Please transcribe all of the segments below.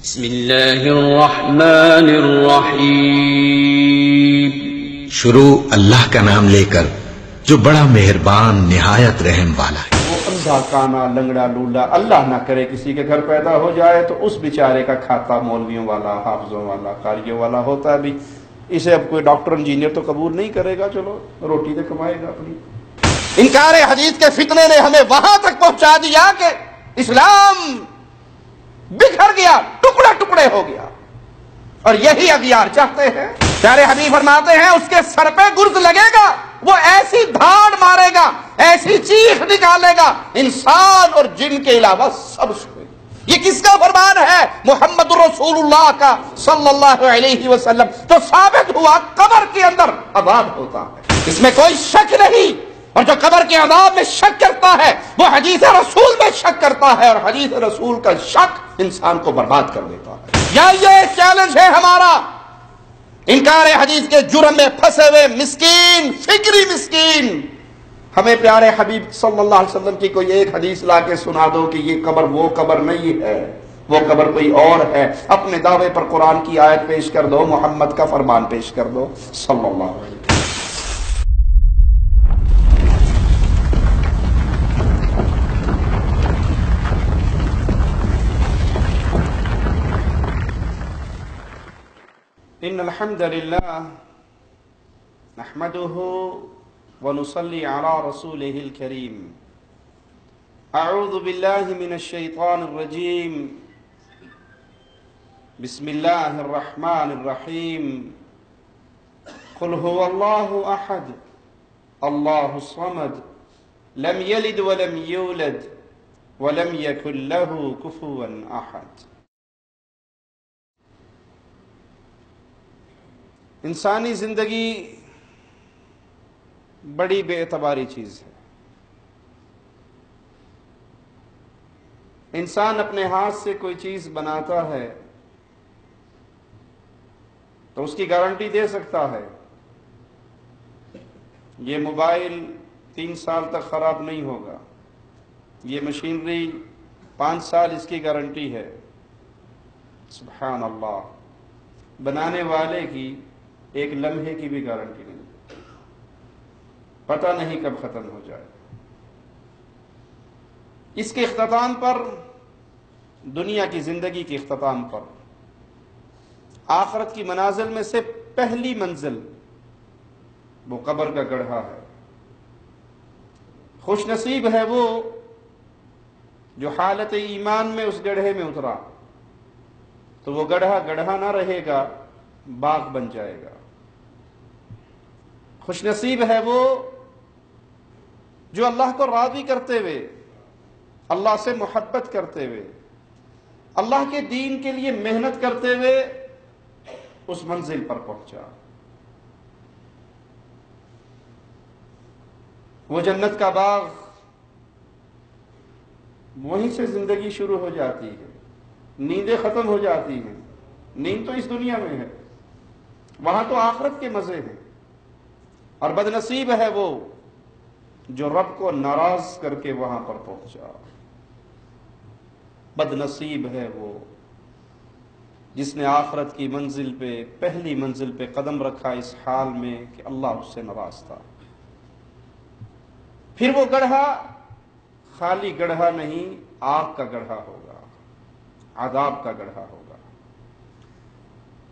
بسم اللہ الرحمن الرحیم۔ شروع اللہ کا نام لے کر جو بڑا مہربان نہایت رحم والا ہے۔ وہ اندھا کانا لنگڑا لولا اللہ نہ کرے کسی کے گھر پیدا ہو جائے تو اس بیچارے کا کھاتا مولویوں والا، حافظوں والا، قاریوں والا ہوتا ہے بھی، اسے اب کوئی ڈاکٹر انجینئر تو قبول نہیں کرے گا، چلو روٹی تو کمائے گا اپنی۔ انکار حدیث کے فتنے نے ہمیں وہاں تک پہنچا دیا کہ اسلام بکھر گیا، ٹکڑے ٹکڑے ہو گیا، اور یہی اغیار چاہتے ہیں۔ پیارے حبیب فرماتے ہیں اس کے سر پہ گرز لگے گا، وہ ایسی دھاڑ مارے گا، ایسی چیخ نکالے گا، انسان اور جن کے علاوہ سب سوئے۔ یہ کس کا فرمان ہے؟ محمد رسول اللہ کا صلی اللہ علیہ وسلم۔ تو ثابت ہوا قبر کے اندر عذاب ہوتا ہے، اس میں کوئی شک نہیں، اور جو قبر کے عذاب میں شک کرتا ہے وہ حدیث رسول میں شک کرتا ہے، اور حدیث رسول کا شک انسان کو برباد کر دیتا ہے۔ یا یہ چیلنج ہے ہمارا، انکار حدیث کے جرم میں پھنسے ہوئے مسکین، فکری مسکین، ہمیں پیارے حبیب صلی اللہ علیہ وسلم کی کوئی ایک حدیث لا کے سنا دو کہ یہ قبر وہ قبر نہیں ہے، وہ قبر کوئی اور ہے۔ اپنے دعوے پر قرآن کی آیت پیش کر دو، محمد کا فرمان پیش کر دو صلی اللہ علیہ وسلم۔ ان الحمد للہ نحمده ونصلي على رسوله الكريم۔ اعوذ باللہ من الشیطان الرجیم، بسم اللہ الرحمن الرحیم۔ قل هو اللہ احد اللہ الصمد لم یلد ولم یولد ولم یکن له کفوا احد۔ انسانی زندگی بڑی بے اعتباری چیز ہے۔ انسان اپنے ہاتھ سے کوئی چیز بناتا ہے تو اس کی گارنٹی دے سکتا ہے، یہ موبائل 3 سال تک خراب نہیں ہوگا، یہ مشینری 5 سال اس کی گارنٹی ہے۔ سبحان اللہ، بنانے والے کی ایک لمحے کی بھی گارنٹی نہیں، پتہ نہیں کب ختم ہو جائے۔ اس کے اختتام پر، دنیا کی زندگی کے اختتام پر، آخرت کی منازل میں سے پہلی منزل وہ قبر کا گڑھا ہے۔ خوش نصیب ہے وہ جو حالت ایمان میں اس گڑھے میں اترا، تو وہ گڑھا گڑھا نہ رہے گا، باغ بن جائے گا۔ خوش نصیب ہے وہ جو اللہ کو راضی کرتے ہوئے، اللہ سے محبت کرتے ہوئے، اللہ کے دین کے لیے محنت کرتے ہوئے اس منزل پر پہنچا۔ وہ جنت کا باغ، وہیں سے زندگی شروع ہو جاتی ہے، نیندیں ختم ہو جاتی ہیں۔ نیند تو اس دنیا میں ہے، وہاں تو آخرت کے مزے ہیں۔ اور بدنصیب ہے وہ جو رب کو ناراض کر کے وہاں پر پہنچا۔ بدنصیب ہے وہ جس نے آخرت کی منزل پہ، پہلی منزل پہ قدم رکھا اس حال میں کہ اللہ اس سے ناراض تھا۔ پھر وہ گڑھا خالی گڑھا نہیں، آگ کا گڑھا ہوگا، عذاب کا گڑھا ہوگا،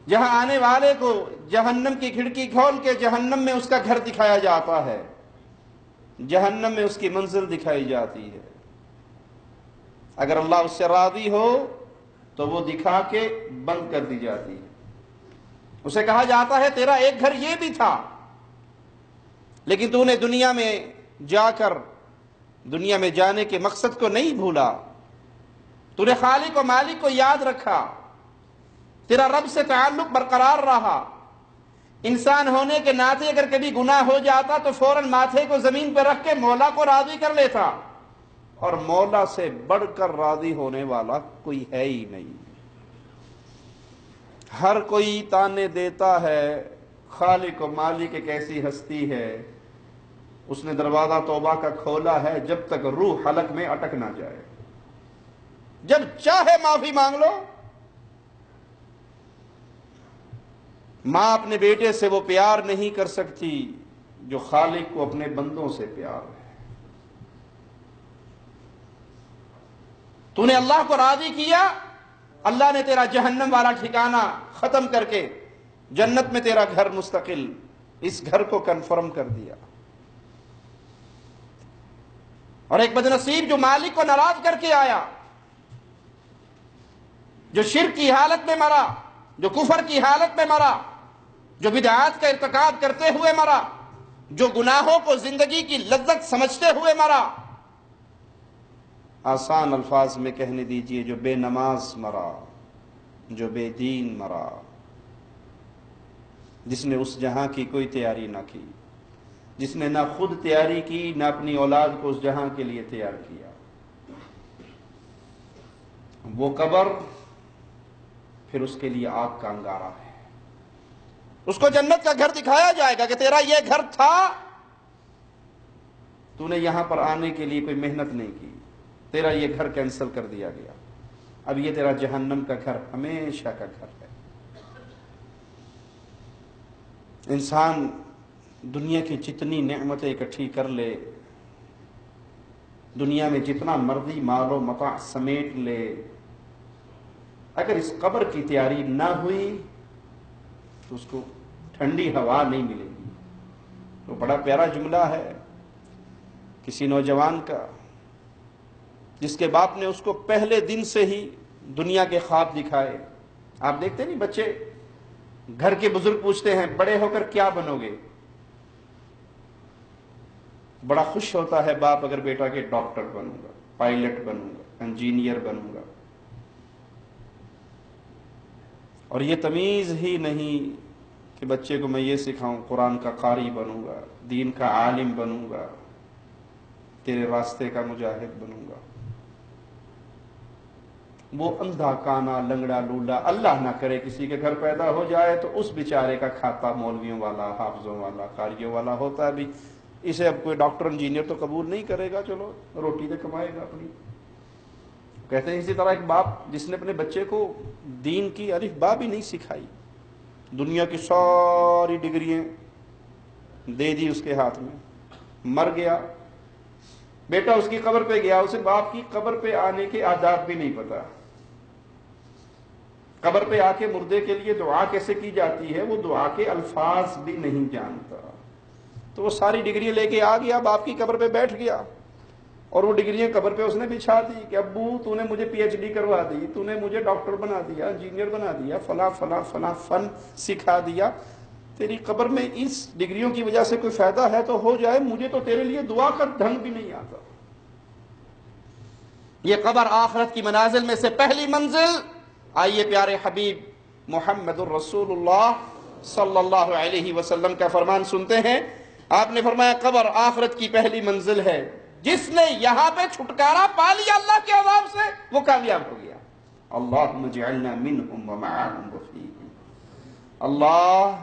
جہاں آنے والے کو جہنم کی کھڑکی کھول کے جہنم میں اس کا گھر دکھایا جاتا ہے، جہنم میں اس کی منزل دکھائی جاتی ہے۔ اگر اللہ اس سے راضی ہو تو وہ دکھا کے بند کر دی جاتی ہے۔ اسے کہا جاتا ہے تیرا ایک گھر یہ بھی تھا، لیکن تو نے دنیا میں جا کر دنیا میں جانے کے مقصد کو نہیں بھولا، تو نے خالق و مالک کو یاد رکھا، تیرا رب سے تعلق برقرار رہا۔ انسان ہونے کے ناطے اگر کبھی گناہ ہو جاتا تو فوراً ماتھے کو زمین پہ رکھ کے مولا کو راضی کر لیتا، اور مولا سے بڑھ کر راضی ہونے والا کوئی ہے ہی نہیں۔ ہر کوئی تانے دیتا ہے، خالق و مالک ایک ایسی ہستی ہے، اس نے دروازہ توبہ کا کھولا ہے جب تک روح حلق میں اٹک نہ جائے۔ جب چاہے معافی مانگ لو، ماں اپنے بیٹے سے وہ پیار نہیں کر سکتی جو خالق کو اپنے بندوں سے پیار ہے۔ تو نے اللہ کو راضی کیا، اللہ نے تیرا جہنم والا ٹھکانہ ختم کر کے جنت میں تیرا گھر مستقل، اس گھر کو کنفرم کر دیا۔ اور ایک بدنصیب جو مالک کو ناراض کر کے آیا، جو شرک کی حالت میں مرا، جو کفر کی حالت میں مرا، جو بدعات کا ارتکاب کرتے ہوئے مرا، جو گناہوں کو زندگی کی لذت سمجھتے ہوئے مرا، آسان الفاظ میں کہنے دیجئے جو بے نماز مرا، جو بے دین مرا، جس نے اس جہاں کی کوئی تیاری نہ کی، جس نے نہ خود تیاری کی نہ اپنی اولاد کو اس جہاں کے لیے تیار کیا، وہ قبر پھر اس کے لیے آگ کا انگارہ ہے۔ اس کو جنت کا گھر دکھایا جائے گا کہ تیرا یہ گھر تھا، تو نے یہاں پر آنے کے لیے کوئی محنت نہیں کی، تیرا یہ گھر کینسل کر دیا گیا، اب یہ تیرا جہنم کا گھر ہمیشہ کا گھر ہے۔ انسان دنیا کی جتنی نعمتیں اکٹھی کر لے، دنیا میں جتنا مرضی مال و متاع سمیٹ لے، اگر اس قبر کی تیاری نہ ہوئی تو اس کو ٹھنڈی ہوا نہیں ملے گی۔ تو بڑا پیارا جملہ ہے کسی نوجوان کا، جس کے باپ نے اس کو پہلے دن سے ہی دنیا کے خواب دکھائے۔ آپ دیکھتے نہیں بچے، گھر کے بزرگ پوچھتے ہیں بڑے ہو کر کیا بنو گے؟ بڑا خوش ہوتا ہے باپ اگر بیٹا کہ ڈاکٹر بنوں گا، پائلٹ بنوں گا، انجینئر بنوں گا، اور یہ تمیز ہی نہیں کہ بچے کو میں یہ سکھاؤں قرآن کا قاری بنوں گا، دین کا عالم بنوں گا، تیرے راستے کا مجاہد بنوں گا۔ وہ اندھا کانا لنگڑا لولا، اللہ نہ کرے کسی کے گھر پیدا ہو جائے تو اس بیچارے کا کھاتا مولویوں والا، حافظوں والا، قاریوں والا ہوتا ہے بھی، اسے اب کوئی ڈاکٹر انجینئر تو قبول نہیں کرے گا، چلو روٹی تو کمائے گا اپنی۔ کہتے ہیں اسی طرح ایک باپ جس نے اپنے بچے کو دین کی الف با بھی نہیں سکھائی، دنیا کی ساری ڈگریاں دے دی اس کے ہاتھ میں، مر گیا، بیٹا اس کی قبر پہ گیا، اسے باپ کی قبر پہ آنے کے آداب بھی نہیں پتا، قبر پہ آ کے مردے کے لیے دعا کیسے کی جاتی ہے وہ دعا کے الفاظ بھی نہیں جانتا، تو وہ ساری ڈگریاں لے کے آ گیا، باپ کی قبر پہ بیٹھ گیا، اور وہ ڈگریاں قبر پہ اس نے بچھا دی کہ ابو تو نے مجھے پی ایچ ڈی کروا دی، تو نے مجھے ڈاکٹر بنا دیا، انجینئر بنا دیا، فلاں فلاں فلاں فن سکھا دیا، تیری قبر میں اس ڈگریوں کی وجہ سے کوئی فائدہ ہے تو ہو جائے، مجھے تو تیرے لیے دعا کا ڈھنگ بھی نہیں آتا۔ یہ قبر آخرت کی منازل میں سے پہلی منزل۔ آئیے پیارے حبیب محمد الرسول اللہ صلی اللہ علیہ وسلم کا فرمان سنتے ہیں۔ آپ نے فرمایا قبر آخرت کی پہلی منزل ہے، جس نے یہاں پہ چھٹکارا پا لیا اللہ کے عذاب سے وہ کامیاب ہو گیا۔ اللہم اجعلنا منہم ومعاہم وفیہم۔ اللہ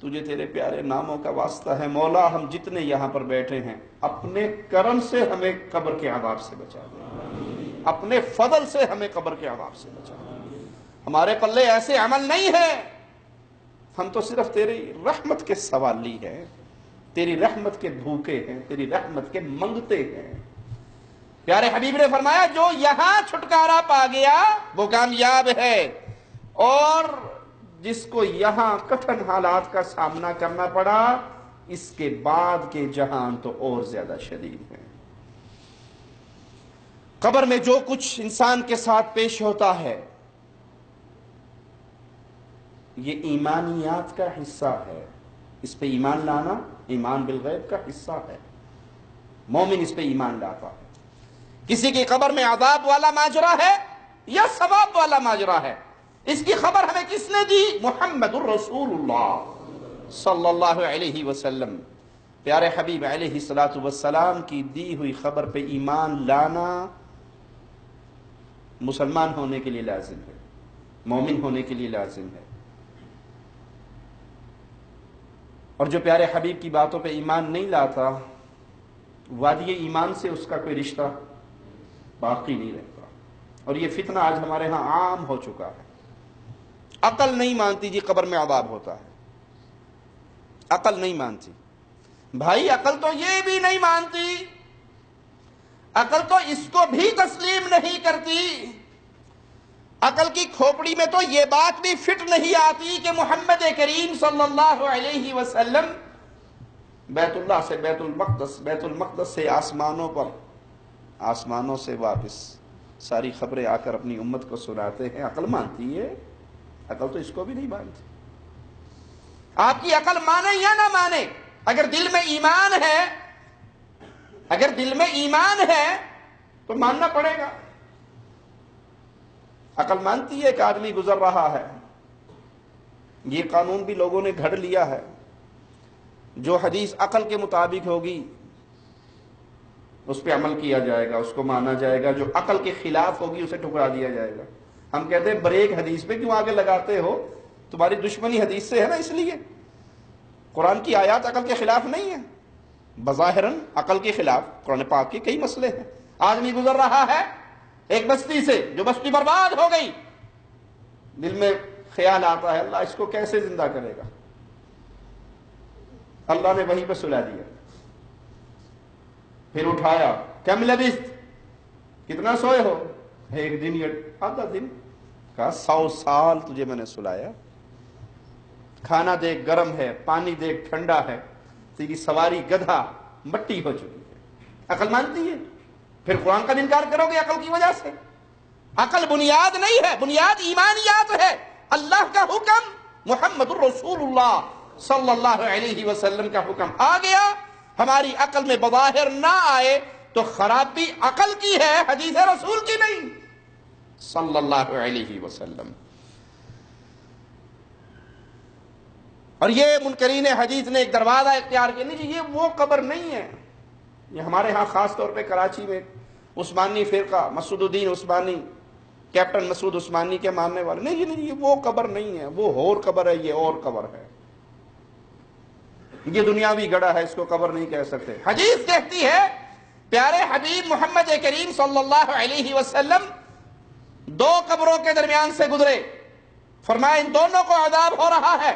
تجھے تیرے پیارے ناموں کا واسطہ ہے مولا، ہم جتنے یہاں پر بیٹھے ہیں اپنے کرم سے ہمیں قبر کے عذاب سے بچا دے، اپنے فضل سے ہمیں قبر کے عذاب سے بچا دے۔ ہمارے پلے ایسے عمل نہیں ہے، ہم تو صرف تیری رحمت کے سوالی ہیں، تیری رحمت کے بھوکے ہیں، تیری رحمت کے منگتے ہیں۔ پیارے حبیب نے فرمایا جو یہاں چھٹکارا پا گیا وہ کامیاب ہے، اور جس کو یہاں کٹھن حالات کا سامنا کرنا پڑا اس کے بعد کے جہان تو اور زیادہ شدید ہے۔ قبر میں جو کچھ انسان کے ساتھ پیش ہوتا ہے یہ ایمانیات کا حصہ ہے، اس پہ ایمان لانا ایمان بالغیب کا حصہ ہے، مومن اس پہ ایمان لاتا ہے۔ کسی کی قبر میں عذاب والا ماجرا ہے یا ثواب والا ماجرا ہے، اس کی خبر ہمیں کس نے دی؟ محمد الرسول اللہ صلی اللہ علیہ وسلم۔ پیارے حبیب علیہ الصلوۃ والسلام کی دی ہوئی خبر پہ ایمان لانا مسلمان ہونے کے لیے لازم ہے، مومن ہونے کے لیے لازم ہے۔ اور جو پیارے حبیب کی باتوں پہ ایمان نہیں لاتا وادی ایمان سے اس کا کوئی رشتہ باقی نہیں رہتا، اور یہ فتنہ آج ہمارے ہاں عام ہو چکا ہے۔ عقل نہیں مانتی جی قبر میں عذاب ہوتا ہے، عقل نہیں مانتی بھائی، عقل تو یہ بھی نہیں مانتی، عقل تو اس کو بھی تسلیم نہیں کرتی، عقل کی کھوپڑی میں تو یہ بات بھی فٹ نہیں آتی کہ محمد کریم صلی اللہ علیہ وسلم بیت اللہ سے بیت المقدس سے آسمانوں سے واپس ساری خبریں آ کر اپنی امت کو سناتے ہیں۔ عقل مانتی ہے؟ عقل تو اس کو بھی نہیں مانتی۔ آپ کی عقل مانے یا نہ مانے، اگر دل میں ایمان ہے تو ماننا پڑے گا۔ عقل مانتی ہے کہ آدمی گزر رہا ہے، یہ قانون بھی لوگوں نے گھڑ لیا ہے، جو حدیث عقل کے مطابق ہوگی اس پہ عمل کیا جائے گا، اس کو مانا جائے گا، جو عقل کے خلاف ہوگی اسے ٹھکرا دیا جائے گا۔ ہم کہتے ہیں بریک حدیث پہ کیوں آگے لگاتے ہو؟ تمہاری دشمنی حدیث سے ہے نا، اس لیے۔ قرآن کی آیات عقل کے خلاف نہیں ہیں، بظاہراً عقل کے خلاف قرآن پاک کے کئی مسئلے ہیں۔ آدمی گزر رہا ہے ایک بستی سے، جو بستی برباد ہو گئی، دل میں خیال آتا ہے اللہ اس کو کیسے زندہ کرے گا، اللہ نے وہیں پہ سلا دیا، پھر اٹھایا، کم لبثت، کتنا سوئے ہو؟ ایک دن یا آدھا دن، کہا 100 سال تجھے میں نے سلایا، کھانا دیکھ گرم ہے، پانی دیکھ ٹھنڈا ہے، تیری سواری گدھا مٹی ہو چکی ہے۔ عقل مانتی ہے؟ پھر قرآن کا انکار کرو گے عقل کی وجہ سے؟ عقل بنیاد نہیں ہے، بنیاد ایمانیات ہے۔ اللہ کا حکم، محمد الرسول اللہ صلی اللہ علیہ وسلم کا حکم آ گیا، ہماری عقل میں بظاہر نہ آئے تو خرابی عقل کی ہے، حدیث رسول کی نہیں صلی اللہ علیہ وسلم۔ اور یہ منکرین حدیث نے ایک دروازہ اختیار کیا، نہیں جی یہ وہ قبر نہیں ہے۔ یہ ہمارے ہاں خاص طور پہ کراچی میں عثمانی فرقہ، مسعود الدین عثمانی، کیپٹن مسعود عثمانی کے ماننے والے، نہیں جی نہیں یہ وہ قبر نہیں ہے، وہ اور قبر ہے، یہ اور قبر ہے، یہ دنیاوی گڑھا ہے، اس کو قبر نہیں کہہ سکتے۔ حدیث کہتی ہے پیارے حبیب محمد کریم صلی اللہ علیہ وسلم 2 قبروں کے درمیان سے گزرے، فرمایا ان دونوں کو عذاب ہو رہا ہے،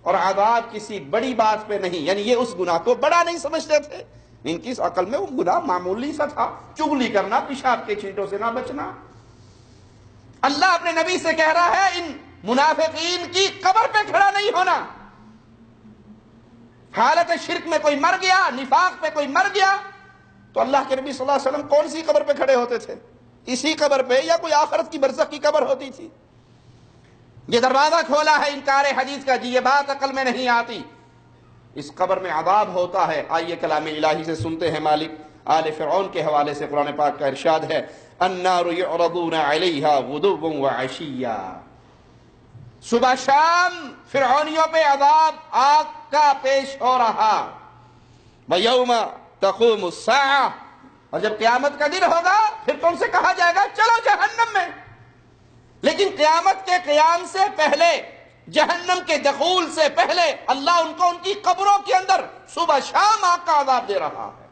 اور عذاب کسی بڑی بات پہ نہیں، یعنی یہ اس گناہ کو بڑا نہیں سمجھتے تھے، ان کی عقل میں وہ گناہ معمولی سا تھا، چغلی کرنا، پیشاب کے چھینٹوں سے نہ بچنا۔ اللہ اپنے نبی سے کہہ رہا ہے ان منافقین کی قبر پہ کھڑا نہیں ہونا۔ حالت شرک میں کوئی مر گیا، نفاق پہ کوئی مر گیا، تو اللہ کے نبی صلی اللہ علیہ وسلم کون سی قبر پہ کھڑے ہوتے تھے؟ اسی قبر پہ، یا کوئی آخرت کی برزخ کی قبر ہوتی تھی؟ یہ دروازہ کھولا ہے انکار حدیث کا، جی یہ بات عقل میں نہیں آتی، اس قبر میں عذاب ہوتا ہے۔ آئیے کلام الہی سے سنتے ہیں، مالک آل فرعون کے حوالے سے قرآن پاک کا ارشاد ہے، النار یعرضون علیہا غدوا وعشیا، صبح شام فرعونیوں پہ عذاب آگ کا پیش ہو رہا، ویوم تقوم الساعہ، اور جب قیامت کا دن ہوگا پھر تم سے کہا جائے گا چلو جہنم میں۔ لیکن قیامت کے قیام سے پہلے، جہنم کے دخول سے پہلے، اللہ ان کو ان کی قبروں کے اندر صبح شام آگ کا عذاب دے رہا ہے۔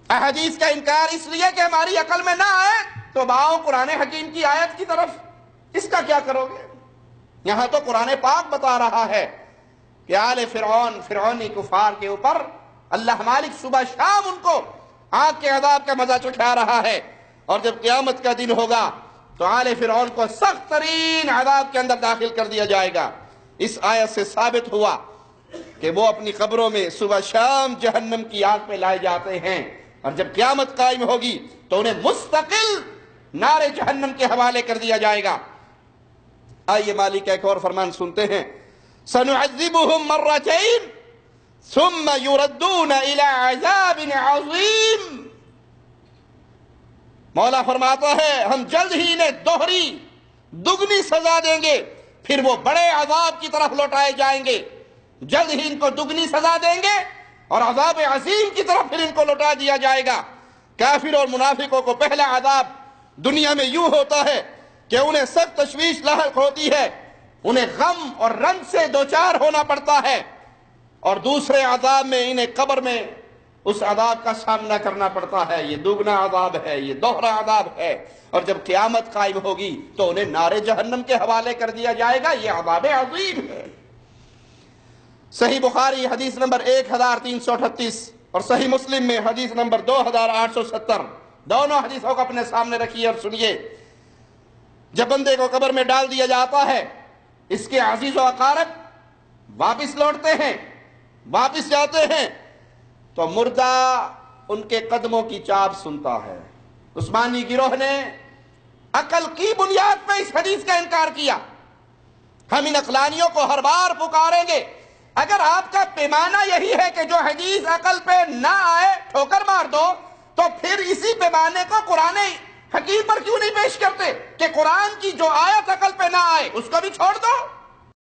احادیث کا انکار اس لیے کہ ہماری عقل میں نہ آئے، تو باؤ قرآن حکیم کی آیت کی طرف، اس کا کیا کرو گے؟ یہاں تو قرآن پاک بتا رہا ہے کہ آل فرعون، فرعونی کفار کے اوپر اللہ مالک صبح شام ان کو آگ کے عذاب کا مزہ چکھا رہا ہے، اور جب قیامت کا دن ہوگا تو آل فرعون کو سخت ترین عذاب کے اندر داخل کر دیا جائے گا۔ اس آیت سے ثابت ہوا کہ وہ اپنی قبروں میں صبح شام جہنم کی آگ پہ لائے جاتے ہیں، اور جب قیامت قائم ہوگی تو انہیں مستقل نار جہنم کے حوالے کر دیا جائے گا۔ آئیے مالک کا ایک اور فرمان سنتے ہیں، سنعذبهم مرتين ثم يردون الى عذاب عظیم، مولا فرماتا ہے ہم جلد ہی انہیں دوہری دگنی سزا دیں گے، پھر وہ بڑے عذاب کی طرف لوٹائے جائیں گے۔ جلد ہی ان کو دگنی سزا دیں گے اور عذاب عظیم کی طرف پھر ان کو لوٹا دیا جائے گا۔ کافر اور منافقوں کو پہلا عذاب دنیا میں یوں ہوتا ہے کہ انہیں سخت تشویش لاحق ہوتی ہے، انہیں غم اور رنج سے دوچار ہونا پڑتا ہے، اور دوسرے عذاب میں انہیں قبر میں اس عذاب کا سامنا کرنا پڑتا ہے. یہ دوگنا عذاب ہے، یہ دوہرا عذاب ہے. اور جب قیامت قائم ہوگی تو انہیں نار جہنم کے حوالے کر دیا جائے گا. یہ عذاب عظیم ہے. صحیح بخاری حدیث نمبر 1338 اور صحیح مسلم میں حدیث نمبر 2870، دونوں حدیثوں کو اپنے سامنے رکھیے اور سنیے. جب بندے کو قبر میں ڈال دیا جاتا ہے، اس کے عزیز و اقارب واپس لوٹتے ہیں، واپس جاتے ہیں، تو مردہ ان کے قدموں کی چاپ سنتا ہے. عثمانی گروہ نے عقل کی بنیاد پہ اس حدیث کا انکار کیا. ہم ان عقلانیوں کو ہر بار پکاریں گے، اگر آپ کا پیمانہ یہی ہے کہ جو حدیث عقل پہ نہ آئے ٹھوکر مار دو، تو پھر اسی پیمانے کو قرآن حکیم پر کیوں نہیں پیش کرتے کہ قرآن کی جو آیت عقل پہ نہ آئے اس کو بھی چھوڑ دو.